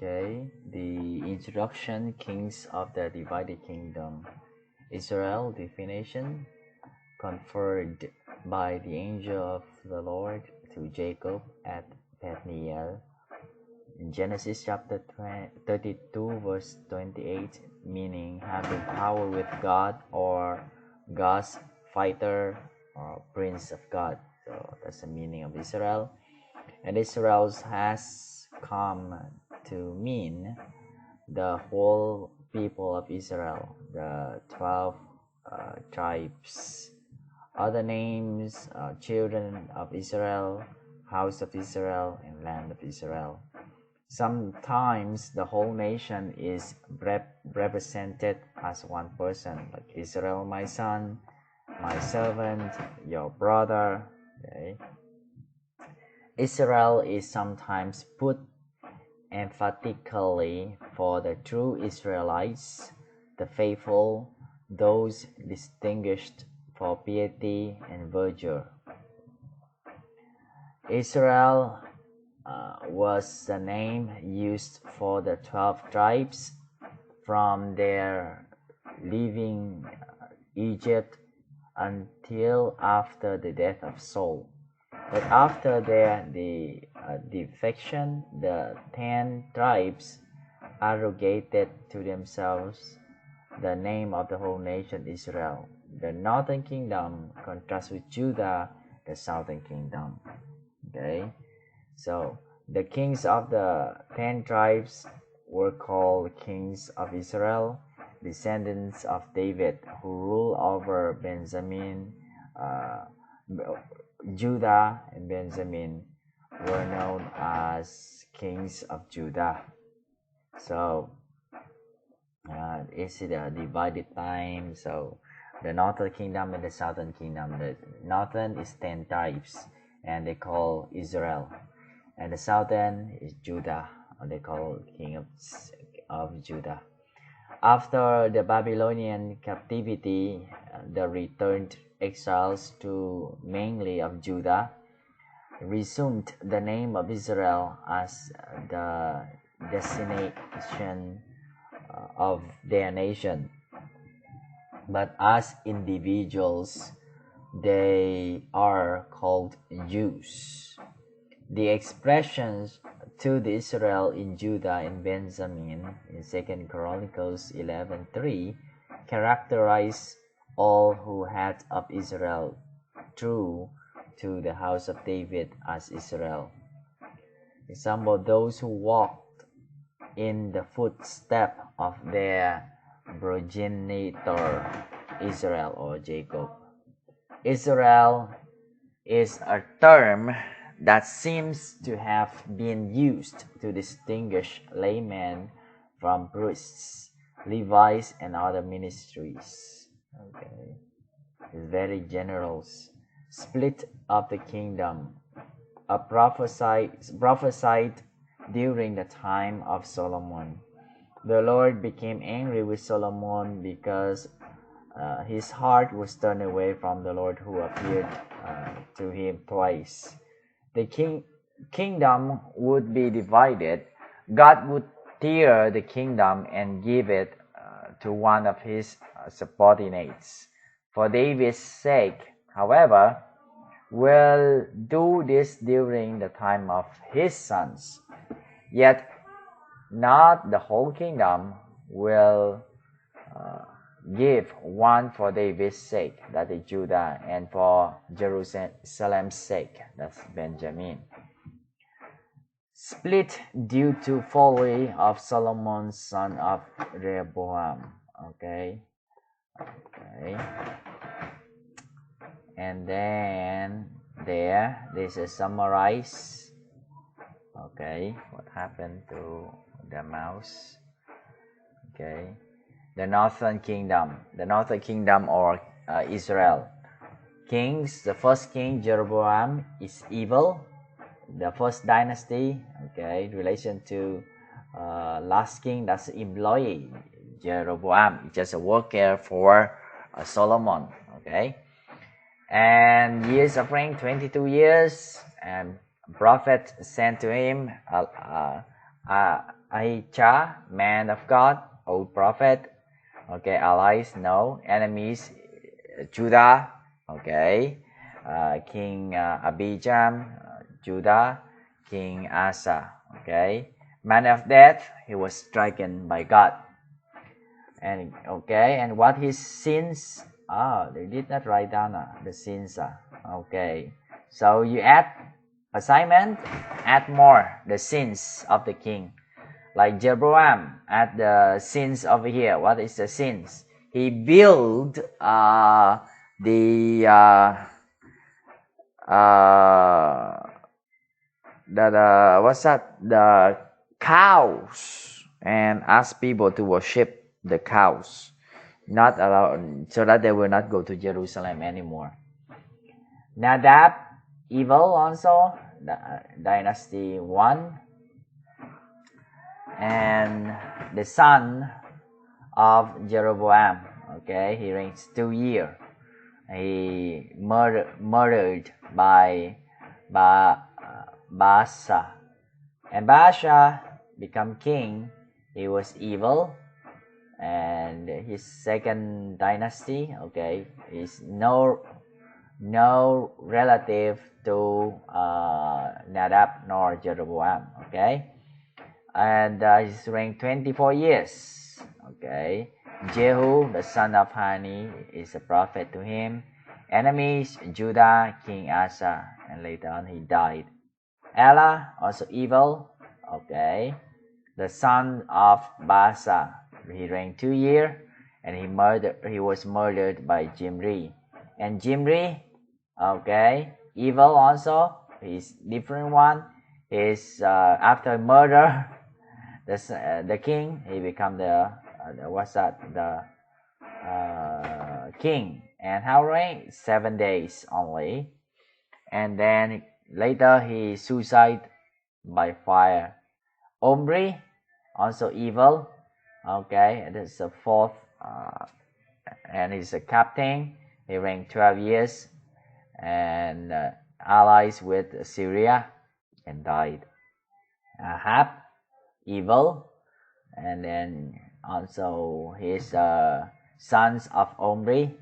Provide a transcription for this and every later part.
Okay, the introduction, kings of the divided kingdom. Israel definition conferred by the angel of the Lord to Jacob at Bethany. In Genesis chapter 32 verse 28, meaning having power with God or God's fighter or prince of God. So that's the meaning of Israel. And Israel has come to mean the whole people of Israel, the 12 tribes. Other names are children of Israel, house of Israel, and land of Israel. Sometimes the whole nation is represented as one person, like Israel, my son, my servant, your brother. Okay. Israel is sometimes put emphatically for the true Israelites, the faithful, those distinguished for piety and virtue. Israel was the name used for the 12 tribes from their leaving Egypt until after the death of Saul. But after their defection, the 10 tribes arrogated to themselves the name of the whole nation Israel. The northern kingdom contrasts with Judah, the southern kingdom. Okay, so the kings of the 10 tribes were called kings of Israel, descendants of David, who ruled over Benjamin. Judah and Benjamin were known as kings of Judah. So it's a divided time. So the northern kingdom and the southern kingdom. The northern is 10 tribes, and they call Israel, and the southern is Judah, and they call king of Judah. After the Babylonian captivity, the returned exiles to mainly of Judah resumed the name of Israel as the destination of their nation, but as individuals they are called Jews. The expressions to the Israel in Judah and Benjamin in 2 Chronicles 11:3 characterize all who had of Israel true to the house of David as Israel. Example, those who walked in the footstep of their progenitor Israel or Jacob. Israel is a term that seems to have been used to distinguish laymen from priests, Levites, and other ministries. Okay, it's very general. Split of the kingdom, prophesied during the time of Solomon. The Lord became angry with Solomon because his heart was turned away from the Lord who appeared to him twice. The kingdom would be divided. God would tear the kingdom and give it to one of his subordinates. For David's sake, however, will do this during the time of his sons. Yet not the whole kingdom will give one for David's sake, that is Judah, and for Jerusalem's sake, that's Benjamin. Split due to folly of Solomon, son of Jeroboam. Okay. And then this is summarize. Okay, what happened to the mouse? Okay, the northern kingdom or Israel. Kings, the first king Jeroboam is evil. The first dynasty, okay, in relation to last king, that's employee Jeroboam, just a worker for Solomon, okay. And years of reign, 22 years, and prophet sent to him Ahijah, man of God, old prophet. Okay, allies, no. Enemies, Judah. Okay, King Abijam, Judah. King Asa. Okay, man of death, he was stricken by God. And okay, and what his sins? They did not write down the sins. Okay, so you add assignment, add more the sins of the king. Like Jeroboam, add the sins over here. What is the sins? He built the what's that? The cows, and asked people to worship the cows, not allowed, so that they will not go to Jerusalem anymore. Nadab, evil also, dynasty 1, and the son of Jeroboam. Okay, he reigns 2 years. He murdered by Baasha, and Baasha become king. He was evil, and his second dynasty, okay, is no relative to Nadab nor Jeroboam. Okay, and he's reigned 24 years. Okay, Jehu, the son of Hani, is a prophet to him. Enemies, Judah, King Asa, and later on he died. Ela, also evil. Okay, the son of Baasha, he reigned 2 years, and he was murdered by Jimri. And Jimri, okay, evil also. He's different one. He's after murder the king, he become the king. And how reign? 7 days only, and then later he suicide by fire. Omri, also evil. Okay, this is the fourth, and he's a captain. He reigned 12 years, and allies with Syria, and died. Ahab, evil, and then also his sons of Omri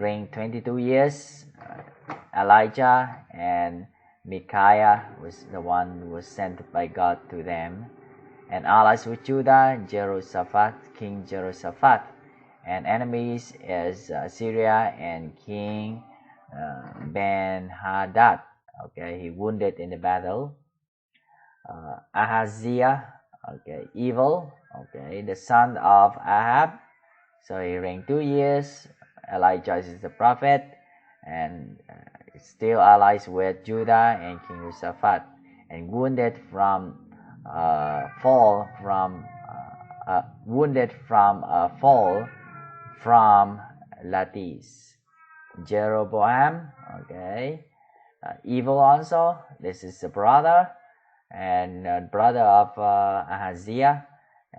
reigned 22 years. Elijah and Micaiah was the one who was sent by God to them. And allies with Judah, Jehoshaphat, King Jehoshaphat. And enemies is Syria and King Ben-Hadad. Okay, he wounded in the battle. Ahaziah, okay, evil. Okay, the son of Ahab. So he reigned 2 years. Elijah is the prophet, and still allies with Judah and King Jehoshaphat, and wounded from fall from Latis. Jeroboam, okay, evil also. This is the brother and brother of Ahaziah,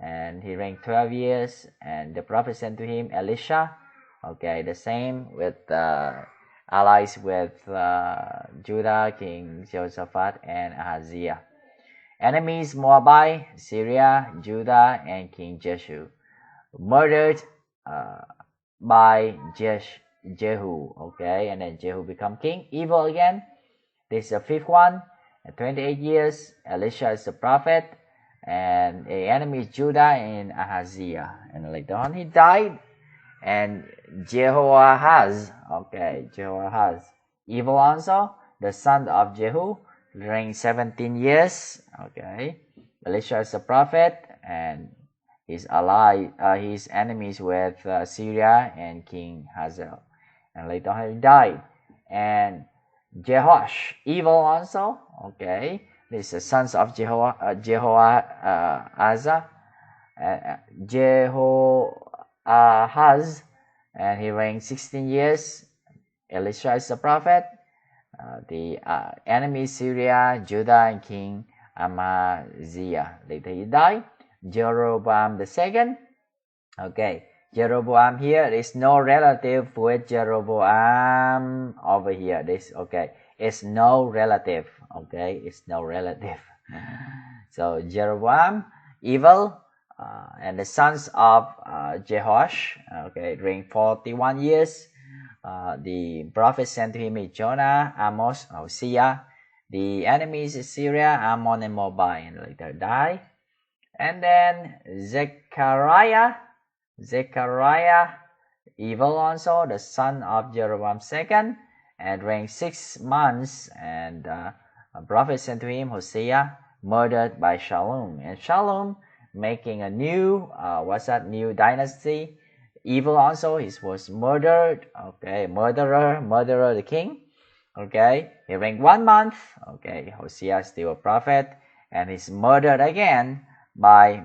and he reigned 12 years. And the prophet sent to him Elisha. Okay, the same with allies with Judah, King Jehoshaphat, and Ahaziah. Enemies, Moabite, Syria, Judah, and King Jehu. Murdered by Jehu. Okay, and then Jehu become king. Evil again. This is the fifth one. At 28 years, Elisha is the prophet, and the enemy is Judah and Ahaziah. And later on, he died. And Jehoahaz, okay, Jehoahaz, evil also, the son of Jehu, reigned 17 years. Okay, Elisha is a prophet, and his enemies with Syria and King Hazael. And later on he died. And Jehoash, evil also. Okay, this is the sons of Jehoahaz, Jehoahaz, and he reigned 16 years. Elisha is the prophet. The enemy Syria, Judah, and King Amaziah. Later he died. Jeroboam the second. Okay, Jeroboam here is no relative with Jeroboam over here. This, okay, it's no relative. Okay, it's no relative. So Jeroboam, evil, and the sons of Jehoash, okay, reigned 41 years. The prophet sent to him is Jonah, Amos, Hosea. The enemies is Syria, Ammon, and Moab, and later die. And then Zechariah, evil also, the son of Jeroboam II, and reigned 6 months. And a prophet sent to him, Hosea, murdered by Shallum. And Shallum making a new, new dynasty. Evil also, he was murdered. Okay, murderer the king. Okay, he reigned 1 month. Okay, Hosea is still a prophet, and he's murdered again by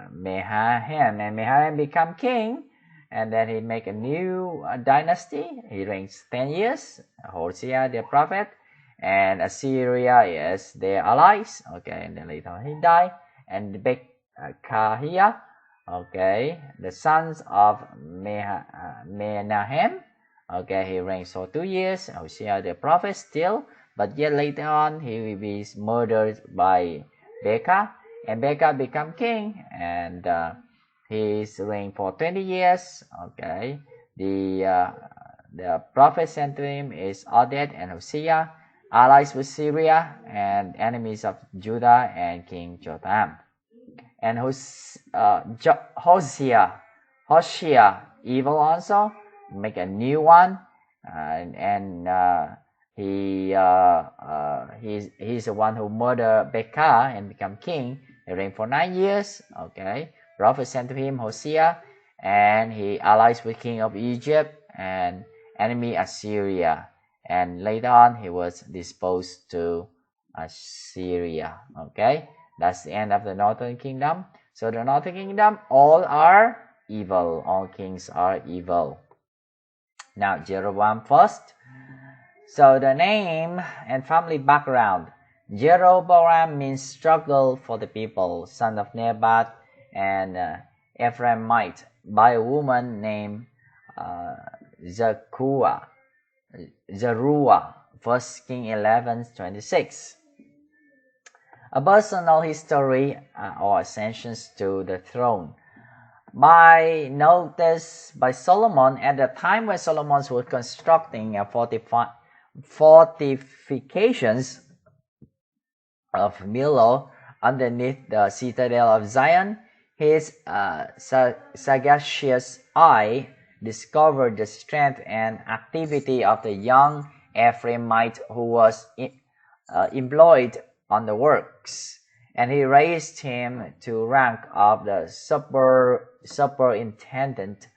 Menahem, and Menahem become king, and then he make a new dynasty. He reigns 10 years. Hosea the prophet, and Assyria is their allies. Okay, and then later on he died. And Becahiah, okay, the sons of Menahem. Okay, he reigned for 2 years. Hosea the prophet still, but yet later on he will be murdered by Becca, and Becca become king, and he's reigned for 20 years. Okay, the prophet sent to him is Oded and Hosea, allies with Syria and enemies of Judah and King Jotham. And Hosea, evil also, make a new one, he's the one who murdered Becca and become king. He reigned for 9 years. Okay, prophet sent to him Hosea, and he allies with king of Egypt and enemy Assyria, and later on he was disposed to Assyria. Okay, that's the end of the northern kingdom. So the northern kingdom, all are evil, all kings are evil. Now Jeroboam first. So the name and family background. Jeroboam means struggle for the people, son of Nebat and Ephraimite, by a woman named Zeruah. 1 King 11:26. A personal history or ascensions to the throne. By notice by Solomon, at the time when Solomon was constructing fortifications of Millo underneath the citadel of Zion, his sagacious eye discovered the strength and activity of the young Ephraimite who was employed on the works, and he raised him to rank of the superintendent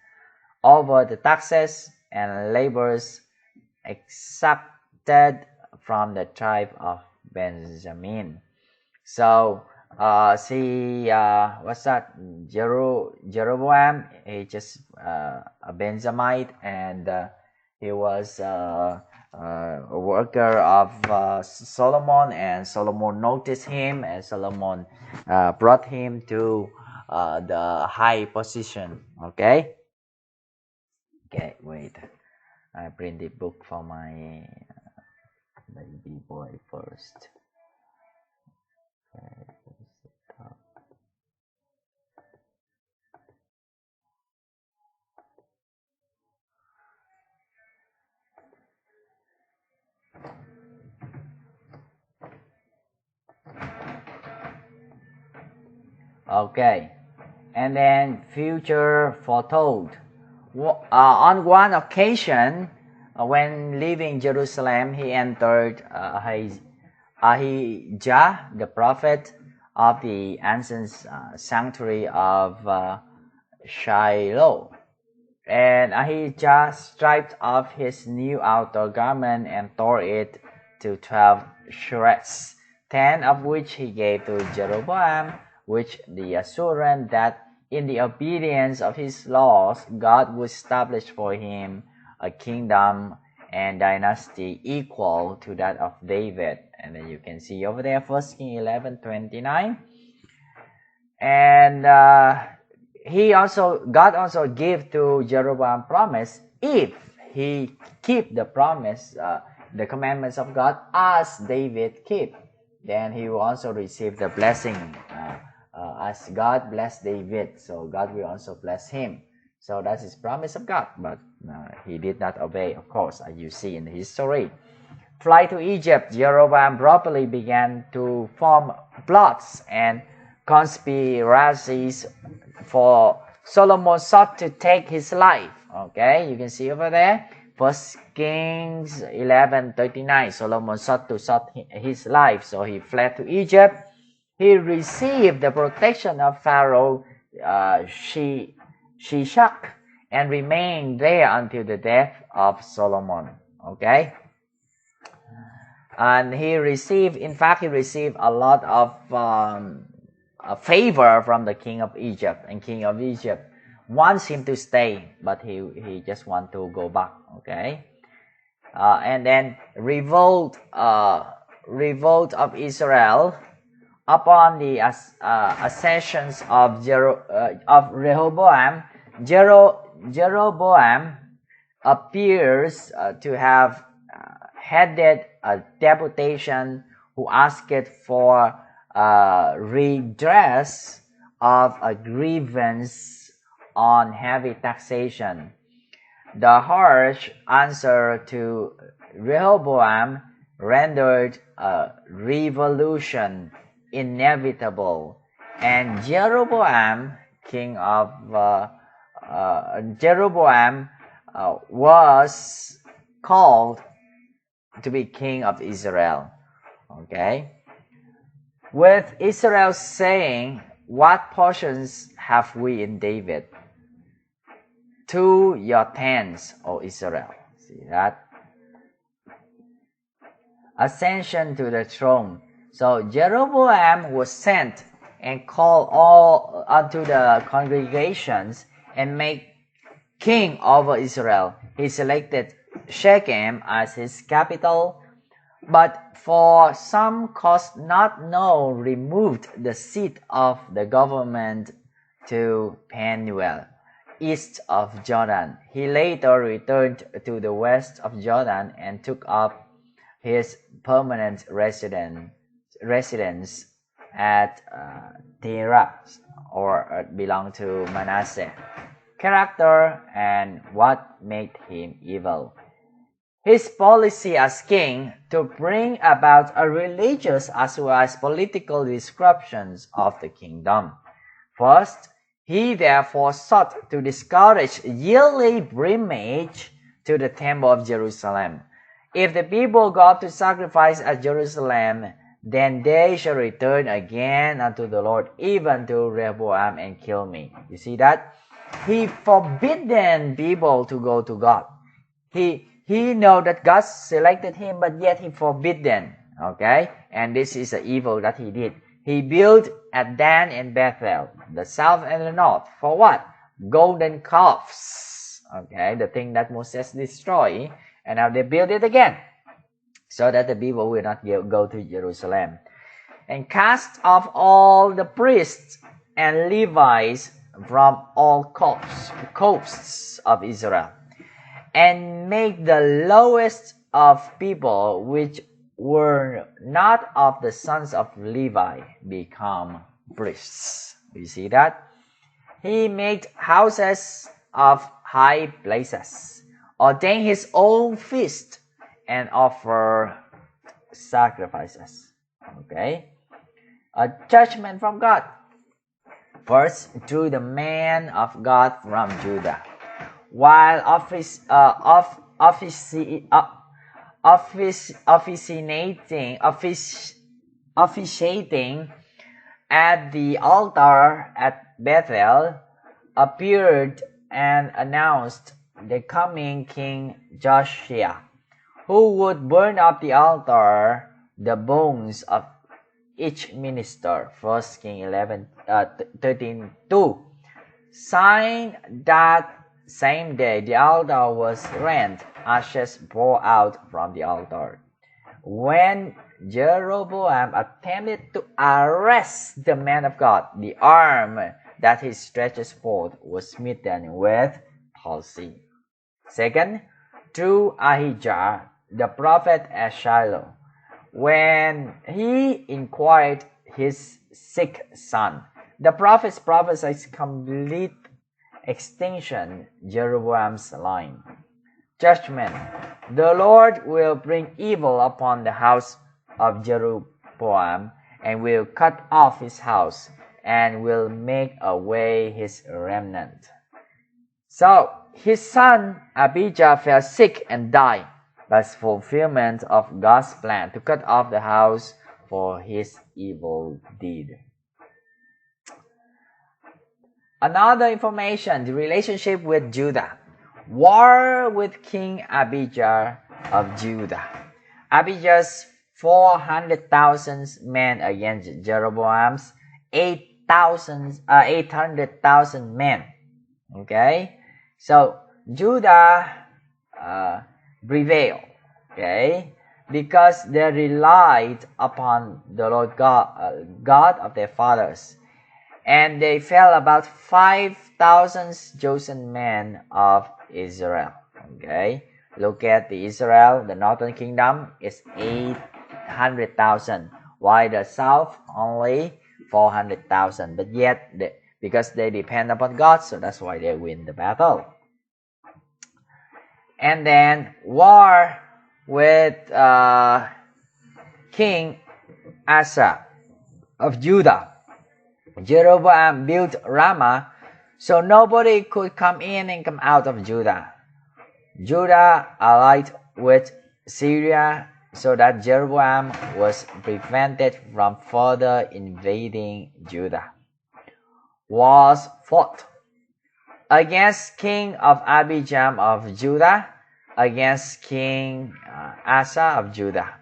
over the taxes and labors accepted from the tribe of Benjamin. So Jeroboam, he just a Benjamite, and he was a worker of Solomon, and Solomon noticed him, and Solomon brought him to the high position. Okay, wait, I print the book for my baby boy first. Okay, and then future foretold. On one occasion, when leaving Jerusalem, he entered Ahijah, the prophet of the ancient sanctuary of Shiloh. And Ahijah stripped off his new outer garment and tore it to 12 shreds, 10 of which he gave to Jeroboam, which the assurance that in the obedience of his laws God would establish for him a kingdom and dynasty equal to that of David. And then you can see over there 1 King 11:29. And God also gave to Jeroboam promise if he keep the promise, the commandments of God as David kept. then he will also receive the blessing as God blessed David. So God will also bless him. So that is promise of God, but he did not obey, of course, as you see in the history. Flight to Egypt, Jeroboam properly began to form plots and conspiracies for Solomon sought to take his life. Okay, you can see over there. 1 Kings 11:39. Solomon sought his life, so he fled to Egypt. He received the protection of Pharaoh Shishak and remained there until the death of Solomon. Okay, and he received a lot of a favor from the king of Egypt, and king of Egypt wants him to stay, but he just want to go back. Okay, and then revolt of Israel upon the accessions of Rehoboam. Jeroboam appears to have headed a deputation who asked for redress of a grievance on heavy taxation. The harsh answer to Rehoboam rendered a revolution inevitable, and Jeroboam, was called to be king of Israel. Okay, with Israel saying, "What portions have we in David? To your tents, O Israel." See that? Ascension to the throne. So Jeroboam was sent and called all unto the congregations and made king over Israel. He selected Shechem as his capital, but for some cause not known removed the seat of the government to Penuel, east of Jordan. He later returned to the west of Jordan and took up his permanent residence at Terah, or belonged to Manasseh. Character and what made him evil. His policy as king to bring about a religious as well as political disruptions of the kingdom. First, he therefore sought to discourage yearly pilgrimage to the temple of Jerusalem. If the people go to sacrifice at Jerusalem, then they shall return again unto the Lord, even to Rehoboam, and kill me. You see that? He forbidden people to go to God. He know that God selected him, but yet he forbidden. Okay? And this is the evil that he did. He built at Dan and Bethel, the south and the north. For what? Golden calves. Okay? The thing that Moses destroyed. And now they build it again, so that the people will not go to Jerusalem. And cast off all the priests and Levites from all coasts of Israel, and make the lowest of people which were not of the sons of Levi become priests. You see that? He made houses of high places, ordain his own feast, and offer sacrifices. Okay? A judgment from God. First, through the man of God from Judah. While officiating at the altar at Bethel, appeared and announced the coming King Joshua, who would burn up the altar, the bones of each minister. 1 King 13:2. Sign that same day the altar was rent, ashes poured out from the altar. When Jeroboam attempted to arrest the man of God, the arm that he stretches forth was smitten with palsy. Second, through Ahijah, the prophet at Shiloh, when he inquired his sick son. The prophets prophesied complete extinction Jeroboam's line. Judgment. The Lord will bring evil upon the house of Jeroboam, and will cut off his house, and will make away his remnant. So his son Abijah fell sick and died, as fulfillment of God's plan to cut off the house for his evil deed. Another information, the relationship with Judah. War with King Abijah of Judah. Abijah's 400,000 men against Jeroboam's 800,000 men. Okay, so Judah prevailed. Okay, because they relied upon the Lord God, God of their fathers, and they fell about 5,000 chosen men of Israel. Okay, look at the Israel, the northern kingdom is 800,000, while the south only 400,000. But yet, because they depend upon God, so that's why they win the battle. And then war with King Asa of Judah. Jeroboam built Ramah, so nobody could come in and come out of Judah. Judah allied with Syria, so that Jeroboam was prevented from further invading Judah. Was fought against King of Abijam of Judah, against King Asa of Judah.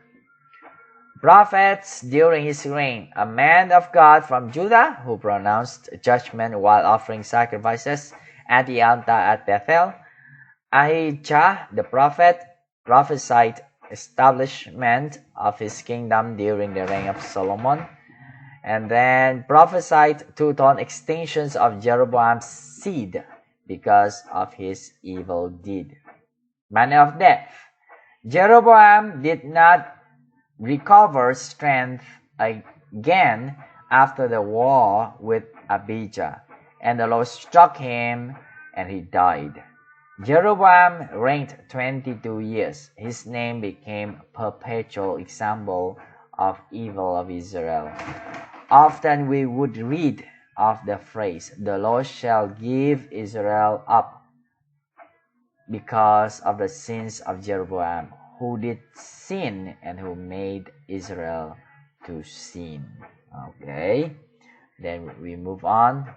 Prophets during his reign, a man of God from Judah who pronounced judgment while offering sacrifices at the altar at Bethel. Ahijah the prophet prophesied establishment of his kingdom during the reign of Solomon, and then prophesied two-tone extinctions of Jeroboam's seed because of his evil deed. Manner of death. Jeroboam did not recover strength again after the war with Abijah, and the Lord struck him, and he died. Jeroboam reigned 22 years. His name became a perpetual example of evil of Israel. Often we would read of the phrase, "The Lord shall give Israel up," because of the sins of Jeroboam, who did sin and who made Israel to sin. Okay, then we move on.